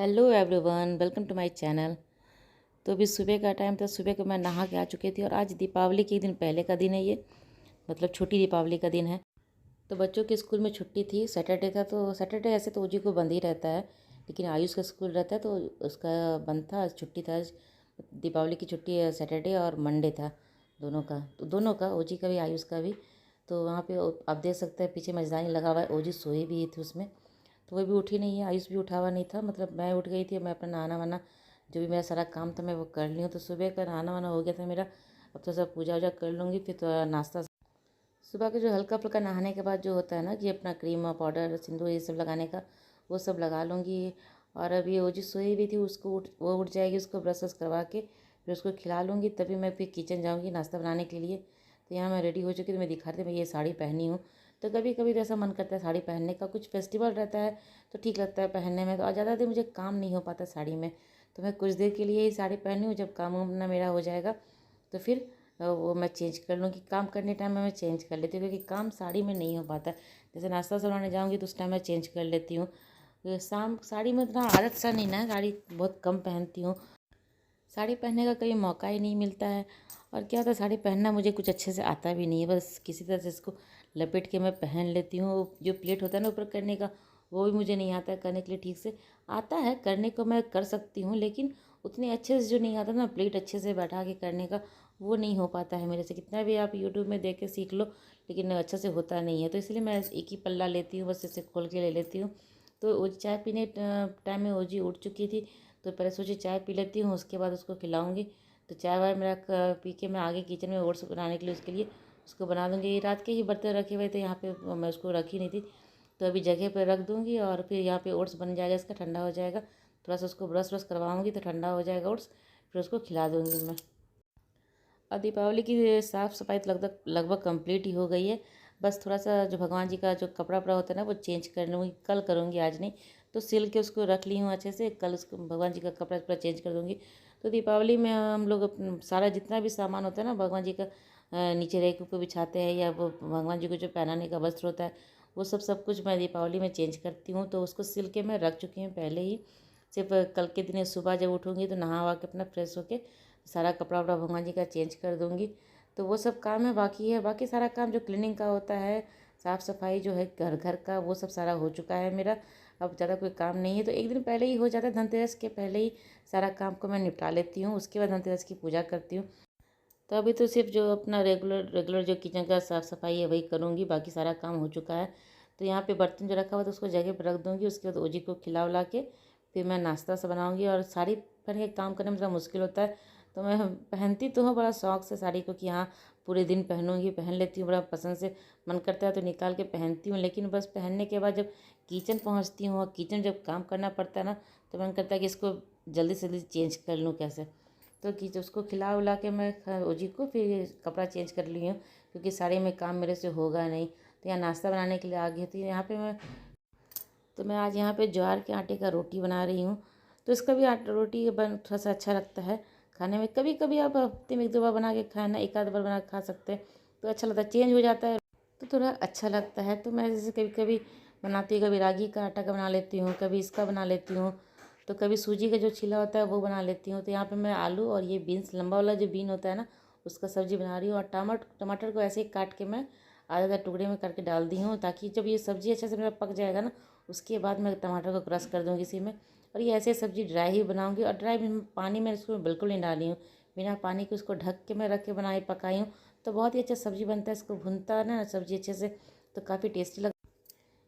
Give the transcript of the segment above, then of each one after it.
Hello everyone, welcome to my channel. तो अभी सुबह का टाइम था। सुबह को मैं नहा के आ चुकी थी और आज दीपावली के एक दिन पहले का दिन है ये, मतलब छोटी दीपावली का दिन है। तो बच्चों के स्कूल में छुट्टी थी, सैटरडे था। तो सैटरडे ऐसे तो ओजी को बंद ही रहता है, लेकिन आयुष का स्कूल रहता है तो उसका बंद था। आज छुट्टी था। आज दीपावली की छुट्टी है, सैटरडे और मंडे था दोनों का। तो दोनों का, ओजी का भी आयुष का भी। तो वहाँ पे आप देख सकते हैं पीछे मजदानी लगा हुआ है। ओजी सोई भी थी उसमें, तो वह भी उठी नहीं है। आयुष भी उठा हुआ नहीं था, मतलब मैं उठ गई थी। मैं अपना नहाना वाना, जो भी मेरा सारा काम था मैं वो कर ली हूँ। तो सुबह का नहाना वाना हो गया था मेरा। अब तो सब पूजा वूजा कर लूँगी, फिर तो नाश्ता। सुबह के जो हल्का फुल्का नहाने के बाद जो होता है ना कि अपना क्रीम पाउडर सिंदूर ये सब लगाने का, वो सब लगा लूँगी। और अभी वो जो सोई हुई थी उसको वो उठ जाएगी, उसको ब्रश व्रश करवा के फिर उसको खिला लूँगी। तभी मैं फिर किचन जाऊँगी नाश्ता बनाने के लिए। तो यहाँ मैं रेडी हो चुकी, तो मैं दिखा रही थी मैं ये साड़ी पहनी हूँ। तो कभी कभी तो ऐसा मन करता है साड़ी पहनने का, कुछ फेस्टिवल रहता है तो ठीक लगता है पहनने में। तो आज ज़्यादा देर मुझे काम नहीं हो पाता साड़ी में, तो मैं कुछ देर के लिए ही साड़ी पहनी हूँ। जब काम वाम ना मेरा हो जाएगा तो फिर वो मैं चेंज कर लूँगी। काम करने टाइम में मैं चेंज कर लेती हूँ, क्योंकि काम साड़ी में नहीं हो पाता। जैसे नाश्ता बनाने जाऊँगी तो उस टाइम मैं चेंज कर लेती हूँ। शाम साड़ी में इतना आदत सा नहीं ना, साड़ी बहुत कम पहनती हूँ। साड़ी पहनने का कभी मौका ही नहीं मिलता है। और क्या होता है, साड़ी पहनना मुझे कुछ अच्छे से आता भी नहीं है। बस किसी तरह से इसको लपेट के मैं पहन लेती हूँ। जो प्लेट होता है ना ऊपर करने का, वो भी मुझे नहीं आता है करने के लिए ठीक से। आता है करने को, मैं कर सकती हूँ, लेकिन उतने अच्छे से जो नहीं आता ना प्लेट अच्छे से बैठा के करने का, वो नहीं हो पाता है मेरे से। कितना भी आप यूट्यूब में देख के सीख लो, लेकिन अच्छा से होता नहीं है। तो इसलिए मैं एक ही पल्ला लेती हूँ, बस इसे खोल के ले लेती हूँ। तो वो चाय पीने टाइम में ओजी उठ चुकी थी, तो पहले सोची चाय पी लेती हूँ, उसके बाद उसको खिलाऊंगी। तो चाय वाय मेरा पी के मैं आगे किचन में ओट्स बनाने के लिए उसके लिए उसको बना दूँगी। ये रात के ही बर्तन रखे हुए थे यहाँ पे, मैं उसको रखी नहीं थी, तो अभी जगह पर रख दूँगी। और फिर यहाँ पे ओट्स बन जाएगा, इसका ठंडा हो जाएगा। थोड़ा सा उसको ब्रश व्रश करवाऊँगी तो ठंडा हो जाएगा ओट्स, फिर उसको खिला दूँगी मैं। और दीपावली की साफ़ सफाई तो लगभग लगभग कंप्लीट ही हो गई है। बस थोड़ा सा जो भगवान जी का जो कपड़ा वपड़ा होता है ना वो चेंज कर लूँगी, कल करूँगी, आज नहीं। तो सिल के उसको रख ली हूँ अच्छे से, कल उसको भगवान जी का कपड़ा वपड़ा चेंज कर दूँगी। तो दीपावली में हम लोग सारा जितना भी सामान होता है ना भगवान जी का, नीचे रैक ऊपर बिछाते हैं, या वो भगवान जी को जो पहनाने का वस्त्र होता है, वो सब कुछ मैं दीपावली में चेंज करती हूँ। तो उसको सिल के मैं रख चुकी हूँ पहले ही। सिर्फ कल के दिन सुबह जब उठूँगी तो नहा वहा के अपना फ्रेश होके सारा कपड़ा वपड़ा भगवान जी का चेंज कर दूँगी। तो वो सब काम है, बाकी है। बाकी सारा काम जो क्लीनिंग का होता है, साफ़ सफाई जो है घर घर का, वो सब सारा हो चुका है मेरा। अब ज़्यादा कोई काम नहीं है, तो एक दिन पहले ही हो जाता है। धनतेरस के पहले ही सारा काम को मैं निपटा लेती हूँ, उसके बाद धनतेरस की पूजा करती हूँ। तो अभी तो सिर्फ जो अपना रेगुलर रेगुलर जो किचन का साफ़ सफाई है वही करूँगी, बाकी सारा काम हो चुका है। तो यहाँ पे बर्तन जो रखा हुआ था उसको जगह पर रख दूँगी। उसके बाद ओजी को खिला उला के फिर मैं नाश्ता सा बनाऊँगी। और साड़ी पहन के काम करने में थोड़ा मुश्किल होता है, तो मैं पहनती तो हूँ बड़ा शौक से साड़ी को, कि हाँ पूरे दिन पहनूँगी, पहन लेती हूँ बड़ा पसंद से। मन करता है तो निकाल के पहनती हूँ, लेकिन बस पहनने के बाद जब किचन पहुँचती हूँ और किचन जब काम करना पड़ता है ना, तो मन करता है कि इसको जल्दी से जल्दी चेंज कर लूँ कैसे। तो कि उसको खिला उला के मैं ओजी को फिर कपड़ा चेंज कर ली हूँ, क्योंकि साड़ी में काम मेरे से होगा नहीं। तो यहाँ नाश्ता बनाने के लिए आ गई थी। यहाँ पे मैं आज यहाँ पे ज्वार के आटे का रोटी बना रही हूँ। तो इसका भी आटा रोटी बन थोड़ा सा अच्छा लगता है खाने में। कभी कभी आप हफ्ते में एक दो बार बना के खाना, एक आध बार बना के खा सकते हैं, तो अच्छा लगता है, चेंज हो जाता है तो थोड़ा अच्छा लगता है। तो मैं जैसे कभी कभी बनाती हूँ, कभी रागी का आटा का बना लेती हूँ, कभी इसका बना लेती हूँ, तो कभी सूजी का जो छिला होता है वो बना लेती हूँ। तो यहाँ पे मैं आलू और ये बीन्स, लंबा वाला जो बीन होता है ना, उसका सब्ज़ी बना रही हूँ। और टमाटर को ऐसे ही काट के मैं आधा आधा टुकड़े में करके डाल दी हूँ, ताकि जब ये सब्ज़ी अच्छे से मेरा पक जाएगा ना, उसके बाद मैं टमाटर को क्रश कर दूँगी इसी में। और ये ऐसे सब्ज़ी ड्राई ही बनाऊँगी। और ड्राई पानी में इसको बिल्कुल नहीं डाली हूँ, बिना पानी के उसको ढक के मैं रख के पकाई हूँ। तो बहुत ही अच्छा सब्ज़ी बनता है, इसको भुनता है ना सब्ज़ी अच्छे से, तो काफ़ी टेस्टी लगता है।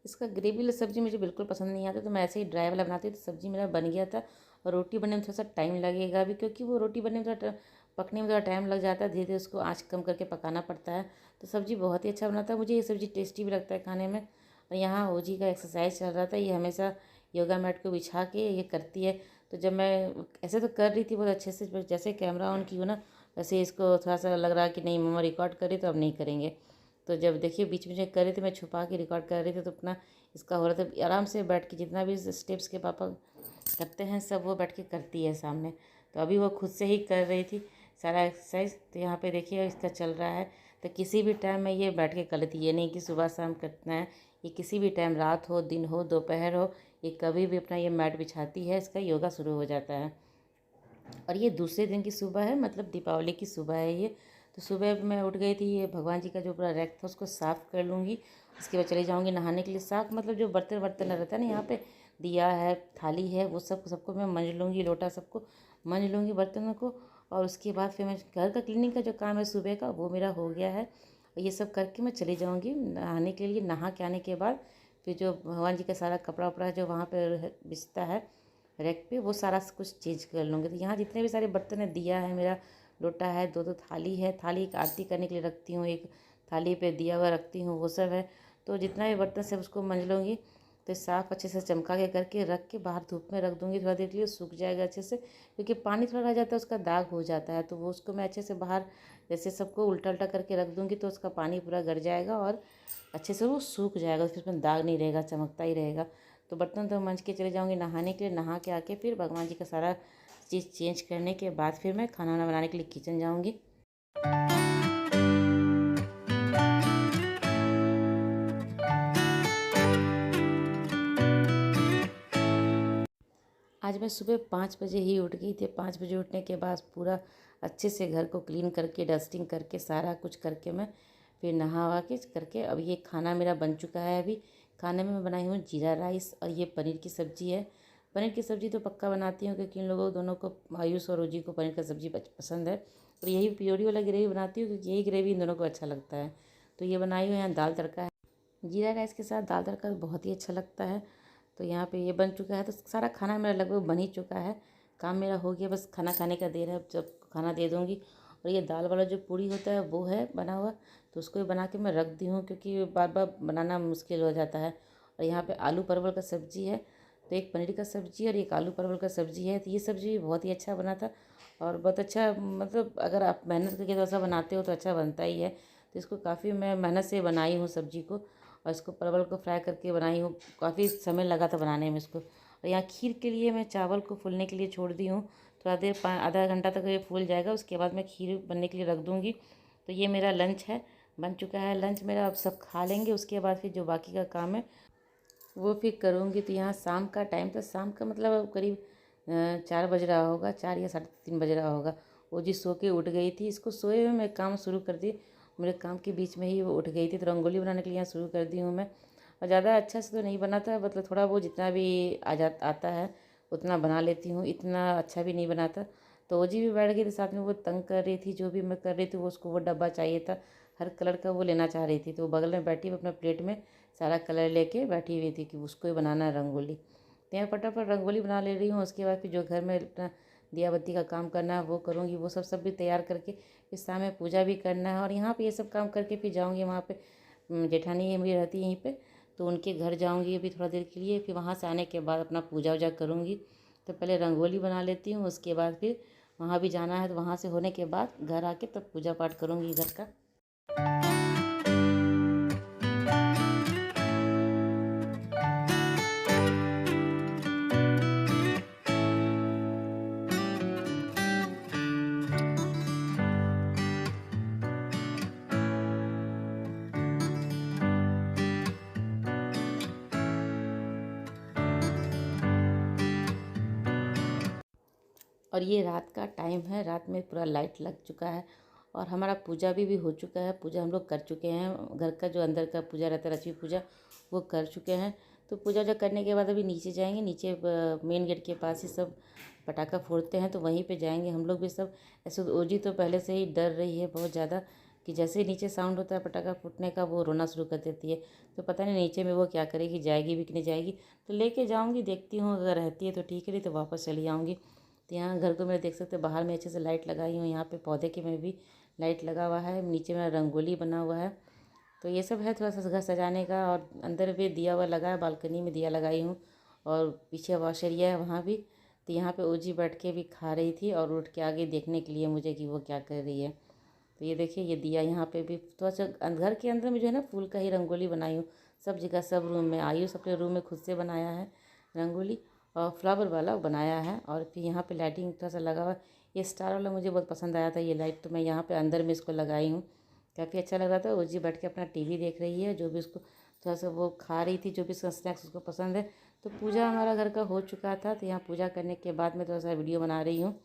इसका ग्रेवी वाला सब्ज़ी मुझे बिल्कुल पसंद नहीं आता, तो मैं ऐसे ही ड्राई वाला बनाती हूँ। तो सब्ज़ी मेरा बन गया था। और रोटी बनने में थोड़ा सा टाइम लगेगा अभी, क्योंकि वो रोटी बनने में थोड़ा पकने में थोड़ा टाइम लग जाता है। धीरे धीरे उसको आँच कम करके पकाना पड़ता है। तो सब्ज़ी बहुत ही अच्छा बनाता है, मुझे ये सब्ज़ी टेस्टी भी लगता है खाने में। और यहाँ ओजी का एक्सरसाइज चल रहा था, ये हमेशा योगा मैट को बिछा के ये करती है। तो जब मैं ऐसे तो कर रही थी बहुत अच्छे से, जैसे कैमरा ऑन की हूँ ना, वैसे इसको थोड़ा सा लग रहा कि नहीं मम्मा रिकॉर्ड करी, तो अब नहीं करेंगे। तो जब देखिए बीच में जो कर रही थी, मैं छुपा के रिकॉर्ड कर रही थी, तो अपना इसका हो रहा था आराम से बैठ के, जितना भी स्टेप्स के पापा करते हैं सब वो बैठ के करती है सामने। तो अभी वो खुद से ही कर रही थी सारा एक्सरसाइज। तो यहाँ पे देखिए इसका चल रहा है। तो किसी भी टाइम में ये बैठ के कर लेती है, ये नहीं कि सुबह शाम करना है, ये किसी भी टाइम, रात हो दिन हो दोपहर हो, ये कभी भी अपना ये मैट बिछाती है, इसका योगा शुरू हो जाता है। और ये दूसरे दिन की सुबह है, मतलब दीपावली की सुबह है ये। तो सुबह मैं उठ गई थी, ये भगवान जी का जो पूरा रैक था उसको साफ़ कर लूँगी। उसके बाद चली जाऊँगी नहाने के लिए। साफ़ मतलब जो बर्तन वर्तन रहता है ना, यहाँ पे दिया है, थाली है, वो सबको मैं मंज लूँगी, लोटा सबको मंज लूँगी बर्तनों को। और उसके बाद फिर मैं घर का क्लीनिंग का जो काम है सुबह का, वो मेरा हो गया है। और ये सब करके मैं चली जाऊँगी नहाने के लिए। नहा के आने के बाद फिर जो भगवान जी का सारा कपड़ा वपड़ा जो वहाँ पर बिछता है रैक पे, वो सारा कुछ चेंज कर लूँगी। तो यहाँ जितने भी सारे बर्तन है, दिया है मेरा, लोटा है, दो थाली है। थाली एक आरती करने के लिए रखती हूँ, एक थाली पे दिया हुआ रखती हूँ, वो सब है। तो जितना भी बर्तन सब उसको मंज लूँगी। तो साफ़ अच्छे से चमका के करके रख के बाहर धूप में रख दूँगी, थोड़ा देर के लिए सूख जाएगा अच्छे से। क्योंकि पानी थोड़ा रह जाता है, उसका दाग हो जाता है, तो वो उसको मैं अच्छे से बाहर जैसे सबको उल्टा उल्टा करके रख दूँगी, तो उसका पानी पूरा गर जाएगा और अच्छे से वो सूख जाएगा, फिर उसमें दाग नहीं रहेगा, चमकता ही रहेगा। तो बर्तन तो मंज के चले जाऊँगी नहाने के लिए। नहा के आके फिर भगवान जी का सारा चीज़ चेंज करने के बाद फिर मैं खाना वाना बनाने के लिए किचन जाऊँगी। आज मैं सुबह 5 बजे ही उठ गई थी। 5 बजे उठने के बाद पूरा अच्छे से घर को क्लीन करके, डस्टिंग करके, सारा कुछ करके मैं फिर नहा वहा के करके अब ये खाना मेरा बन चुका है। अभी खाने में मैं बनाई हूँ जीरा राइस और ये पनीर की सब्ज़ी है। पनीर की सब्ज़ी तो पक्का बनाती हूँ क्योंकि इन लोगों दोनों को, आयुष और रोजी को, पनीर का सब्ज़ी पसंद है। और यही प्योरी वाला ग्रेवी बनाती हूँ क्योंकि यही ग्रेवी इन दोनों को अच्छा लगता है। तो ये बनाई हूँ। यहाँ दाल तड़का है, जीरा राइस के साथ दाल तड़का बहुत ही अच्छा लगता है। तो यहाँ पे ये बन चुका है। तो सारा खाना मेरा लगभग बन ही चुका है। काम मेरा हो गया, बस खाना खाने का देर है। अब जब खाना दे दूँगी। और ये दाल वाला जो पूड़ी होता है वो है बना हुआ, तो उसको भी बना के मैं रख दी हूँ क्योंकि बार बार बनाना मुश्किल हो जाता है। और यहाँ पे आलू परवल का सब्ज़ी है, तो एक पनीर का सब्ज़ी और एक आलू परवल का सब्ज़ी है। तो ये सब्ज़ी भी बहुत ही अच्छा बना था और बहुत अच्छा, मतलब अगर आप मेहनत करके ऐसा बनाते हो तो अच्छा बनता ही है। तो इसको काफ़ी मैं मेहनत से बनाई हूँ सब्ज़ी को। और इसको परवल को फ्राई करके बनाई हूँ, काफ़ी समय लगा था बनाने में इसको। और यहाँ खीर के लिए मैं चावल को फूलने के लिए छोड़ दी हूँ। थोड़ा देर आधा घंटा तक ये फूल जाएगा, उसके बाद मैं खीर बनने के लिए रख दूँगी। तो ये मेरा लंच है, बन चुका है लंच मेरा। अब सब खा लेंगे, उसके बाद फिर जो बाकी का काम है वो फिर करूँगी। तो यहाँ शाम का टाइम था, शाम का मतलब अब करीब 4 बज रहा होगा, 4 या 3:30 बज रहा होगा। वो जी सो के उठ गई थी, इसको सोए हुए मैं काम शुरू कर दी। मेरे काम के बीच में ही वो उठ गई थी। तो रंगोली बनाने के लिए यहाँ शुरू कर दी हूँ मैं। और ज़्यादा अच्छा से तो नहीं बना था, मतलब थोड़ा वो जितना भी आता है उतना बना लेती हूँ, इतना अच्छा भी नहीं बनाता। तो वो जी भी बैठ गई थी साथ में, वो तंग कर रही थी, जो भी मैं कर रही थी वो उसको वो डब्बा चाहिए था, हर कलर का वो लेना चाह रही थी। तो वो बगल में बैठी हुई अपना प्लेट में सारा कलर लेके बैठी हुई थी कि उसको ही बनाना है रंगोली। तो यहाँ फटाफट रंगोली बना ले रही हूँ। उसके बाद फिर जो घर में अपना दिया बत्ती का काम करना है वो करूँगी। वो सब भी तैयार करके फिर शाम में पूजा भी करना है। और यहाँ पे ये सब काम करके फिर जाऊँगी वहाँ पे, जेठानी है मेरी रहती है यहीं पे, तो उनके घर जाऊँगी अभी थोड़ा देर के लिए। फिर वहाँ से आने के बाद अपना पूजा वूजा करूँगी। तो पहले रंगोली बना लेती हूँ, उसके बाद फिर वहाँ भी जाना है। तो वहाँ से होने के बाद घर आके तब पूजा पाठ करूँगी घर का। और ये रात का टाइम है, रात में पूरा लाइट लग चुका है और हमारा पूजा भी हो चुका है। पूजा हम लोग कर चुके हैं, घर का जो अंदर का पूजा रहता है, लक्ष्मी पूजा, वो कर चुके हैं। तो पूजा वूजा करने के बाद अभी नीचे जाएंगे। नीचे मेन गेट के पास ही सब पटाखा फोड़ते हैं, तो वहीं पे जाएंगे हम लोग भी सब। ऐसे तो ओजी तो पहले से ही डर रही है बहुत ज़्यादा कि जैसे ही नीचे साउंड होता है पटाखा फूटने का वो रोना शुरू कर देती है। तो पता नहीं नीचे में वो क्या करेगी, जाएगी भी कि नहीं जाएगी। तो लेके जाऊँगी, देखती हूँ, अगर रहती है तो ठीक है, नहीं तो वापस चली आऊँगी। तो यहाँ घर को मेरे देख सकते हैं बाहर में अच्छे से लाइट लगाई हूँ। यहाँ पे पौधे के में भी लाइट लगा हुआ है, नीचे मेरा रंगोली बना हुआ है। तो ये सब है थोड़ा सा घर सजाने का। और अंदर भी दिया हुआ लगा है, बालकनी में दिया लगाई हूँ और पीछे वॉश एरिया है वहाँ भी। तो यहाँ पे ओजी बैठ के भी खा रही थी और उठ के आगे देखने के लिए मुझे कि वो क्या कर रही है। तो ये देखिए ये दिया यहाँ पे भी थोड़ा सा घर के अंदर में जो है ना फूल का ही रंगोली बनाई हूँ। सब जगह सब रूम में, आयुष अपने रूम में खुद से बनाया है रंगोली और फ्लावर वाला बनाया है। और फिर यहाँ पे लाइटिंग थोड़ा सा लगा हुआ। ये स्टार वाला मुझे बहुत पसंद आया था ये लाइट, तो मैं यहाँ पे अंदर में इसको लगाई हूँ। काफ़ी अच्छा लग रहा था। ओजी बैठ के अपना टीवी देख रही है, जो भी उसको थोड़ा सा वो खा रही थी, जो भी उसका स्नैक्स उसको पसंद है, तो पूजा हमारा घर का हो चुका था, तो यहाँ पूजा करने के बाद मैं थोड़ा सा वीडियो बना रही हूँ।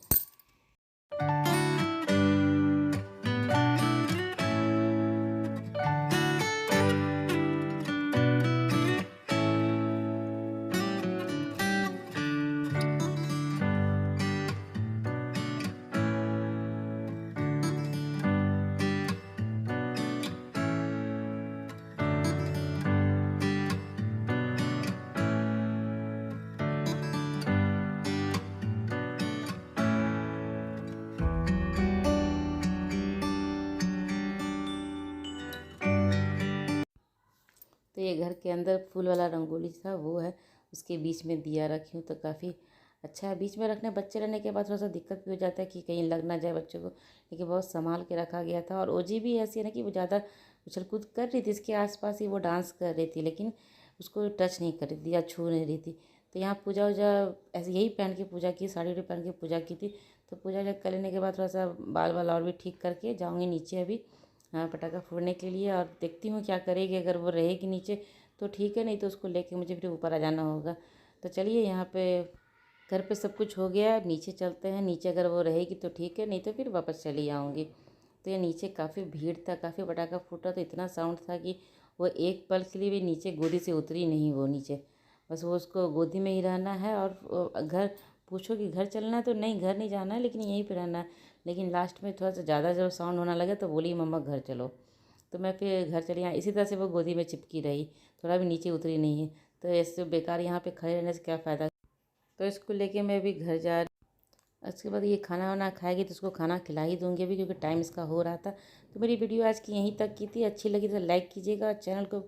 तो ये घर के अंदर फूल वाला रंगोली था वो है, उसके बीच में दिया रखी हूँ, तो काफ़ी अच्छा है। बीच में रखने बच्चे रहने के बाद थोड़ा सा दिक्कत भी हो जाता है कि कहीं लग ना जाए बच्चों को, लेकिन बहुत संभाल के रखा गया था। और ओजी भी ऐसी है ना कि वो ज़्यादा उछल कूद कर रही थी, इसके आसपास ही वो डांस कर रही थी, लेकिन उसको टच नहीं कर रही थी या छू नहीं रही थी। तो यहाँ पूजा वूजा ऐसे यही पहन के पूजा की, साड़ी वाड़ी पहन के पूजा की थी। तो पूजा वूजा कर लेने के बाद थोड़ा सा बाल वाल और भी ठीक करके जाऊँगी नीचे अभी पटाखा फोड़ने के लिए, और देखती हूँ क्या करेगी। अगर वो रहेगी नीचे तो ठीक है, नहीं तो उसको लेके मुझे फिर ऊपर आ जाना होगा। तो चलिए, यहाँ पे घर पे सब कुछ हो गया है, नीचे चलते हैं। नीचे अगर वो रहेगी तो ठीक है, नहीं तो फिर वापस चली आऊँगी। तो ये नीचे काफ़ी भीड़ था, काफ़ी पटाखा फूटा, तो इतना साउंड था कि वो एक पल के लिए भी नीचे गोदी से उतरी नहीं वो नीचे। बस वो उसको गोदी में ही रहना है। और घर पूछो कि घर चलना है तो नहीं, घर नहीं जाना है, लेकिन यहीं पे रहना है। लेकिन लास्ट में थोड़ा सा ज़्यादा जब साउंड होने लगा तो बोली मम्मा घर चलो। तो मैं फिर घर चली आई। इसी तरह से वो गोदी में चिपकी रही, थोड़ा भी नीचे उतरी नहीं है। तो ऐसे बेकार यहाँ पे खड़े रहने से क्या फ़ायदा। तो इसको लेके मैं भी घर जा रही। उसके बाद ये खाना वाना खाएगी तो उसको खाना खिला ही दूँगी अभी, क्योंकि टाइम इसका हो रहा था। तो मेरी वीडियो आज की यहीं तक की थी। अच्छी लगी तो लाइक कीजिएगा, और चैनल को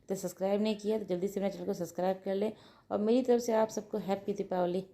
तो सब्सक्राइब नहीं किया तो जल्दी से मेरे चैनल को सब्सक्राइब कर लें। और मेरी तरफ से आप सबको हैप्पी दीपावली।